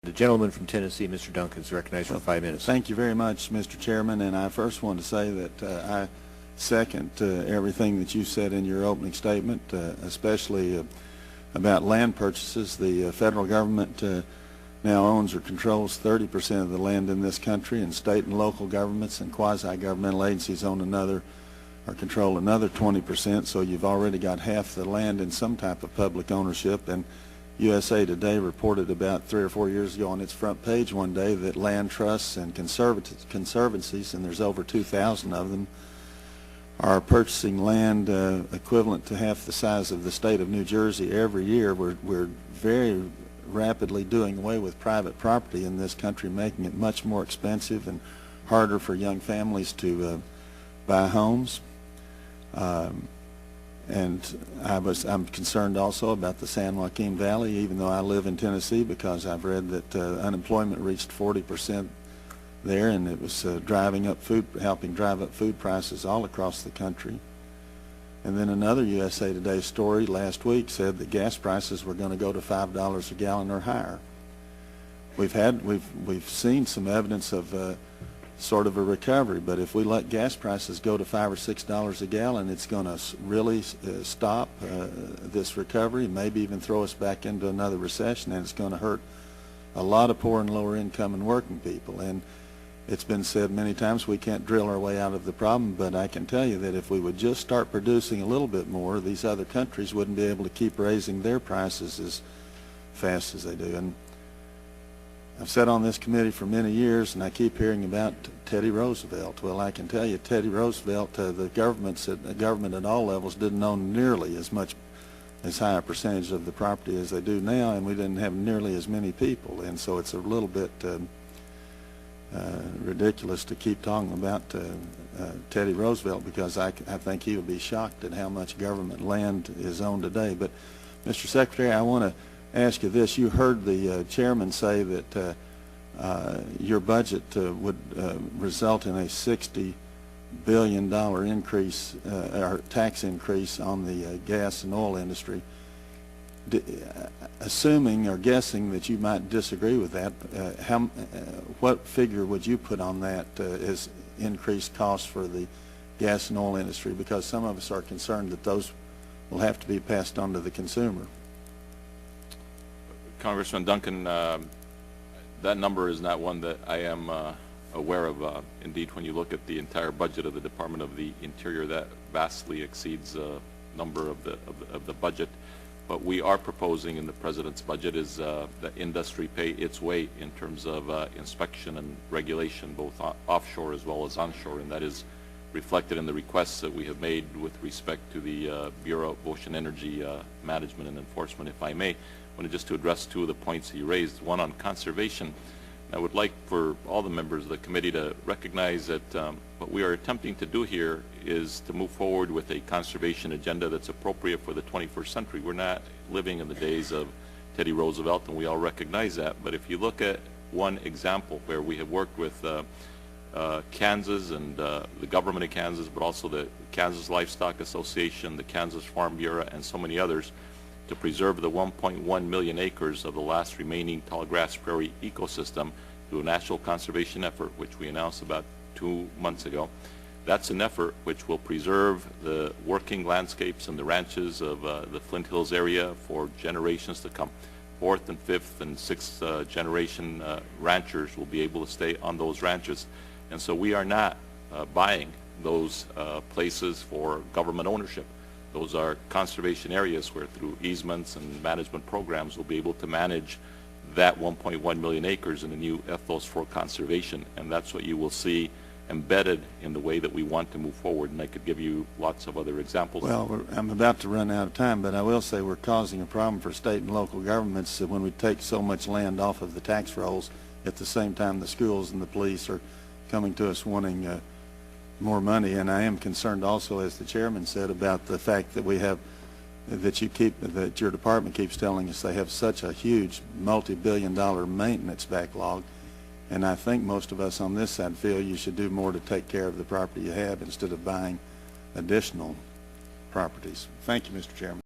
The gentleman from Tennessee, Mr. Duncan, is recognized for 5 minutes. Thank you very much, Mr. Chairman. And I first want to say that I second everything that you said in your opening statement, especially about land purchases. The federal government now owns or controls 30% of the land in this country, and state and local governments and quasi-governmental agencies own another or control another 20%. So you've already got half the land in some type of public ownership. And USA Today reported about 3 or 4 years ago on its front page one day that land trusts and conservancies, and there's over 2,000 of them, are purchasing land equivalent to half the size of the state of New Jersey every year. We're very rapidly doing away with private property in this country, making it much more expensive and harder for young families to buy homes. And I'm concerned also about the San Joaquin Valley, even though I live in Tennessee, because I've read that unemployment reached 40% there, and it was helping drive up food prices all across the country. And then another USA Today story last week said that gas prices were going to go to $5 a gallon or higher. We've seen some evidence of sort of a recovery, but if we let gas prices go to $5 or $6 a gallon, it's going to really stop this recovery, maybe even throw us back into another recession, and it's going to hurt a lot of poor and lower income and working people. And it's been said many times we can't drill our way out of the problem, but I can tell you that if we would just start producing a little bit more, these other countries wouldn't be able to keep raising their prices as fast as they do. And I've sat on this committee for many years, and I keep hearing about Teddy Roosevelt. Well, I can tell you, Teddy Roosevelt, the government at all levels didn't own nearly as high a percentage of the property as they do now, and we didn't have nearly as many people. And so it's a little bit ridiculous to keep talking about Teddy Roosevelt, because I think he would be shocked at how much government land is owned today. But, Mr. Secretary, I want to ask you this. You heard the chairman say that your budget would result in a $60 billion increase, or tax increase on the gas and oil industry. Assuming or guessing that you might disagree with that, what figure would you put on that as increased costs for the gas and oil industry? Because some of us are concerned that those will have to be passed on to the consumer. Congressman Duncan, that number is not one that I am aware of. Indeed, when you look at the entire budget of the Department of the Interior, that vastly exceeds the number of the budget. But we are proposing in the President's budget is that industry pay its way in terms of inspection and regulation, both offshore as well as onshore, and that is reflected in the requests that we have made with respect to the Bureau of Ocean Energy Management and Enforcement. If I may, I wanted just to address two of the points he raised, one on conservation. I would like for all the members of the committee to recognize that what we are attempting to do here is to move forward with a conservation agenda that's appropriate for the 21st century. We're not living in the days of Teddy Roosevelt, and we all recognize that. But if you look at one example where we have worked with Kansas and the government of Kansas, but also the Kansas Livestock Association, the Kansas Farm Bureau, and so many others, to preserve the 1.1 million acres of the last remaining tallgrass prairie ecosystem through a national conservation effort, which we announced about 2 months ago. That's an effort which will preserve the working landscapes and the ranches of the Flint Hills area for generations to come. Fourth and fifth and sixth generation ranchers will be able to stay on those ranches. And so we are not buying those places for government ownership. Those are conservation areas where through easements and management programs we'll be able to manage that 1.1 million acres in the new ethos for conservation. And that's what you will see embedded in the way that we want to move forward. And I could give you lots of other examples. Well, I'm about to run out of time, but I will say we're causing a problem for state and local governments when we take so much land off of the tax rolls. At the same time, the schools and the police are coming to us wanting more money. And I am concerned also, as the chairman said, about the fact that that your department keeps telling us they have such a huge multi-billion-dollar maintenance backlog. And I think most of us on this side feel you should do more to take care of the property you have instead of buying additional properties. Thank you, Mr. Chairman.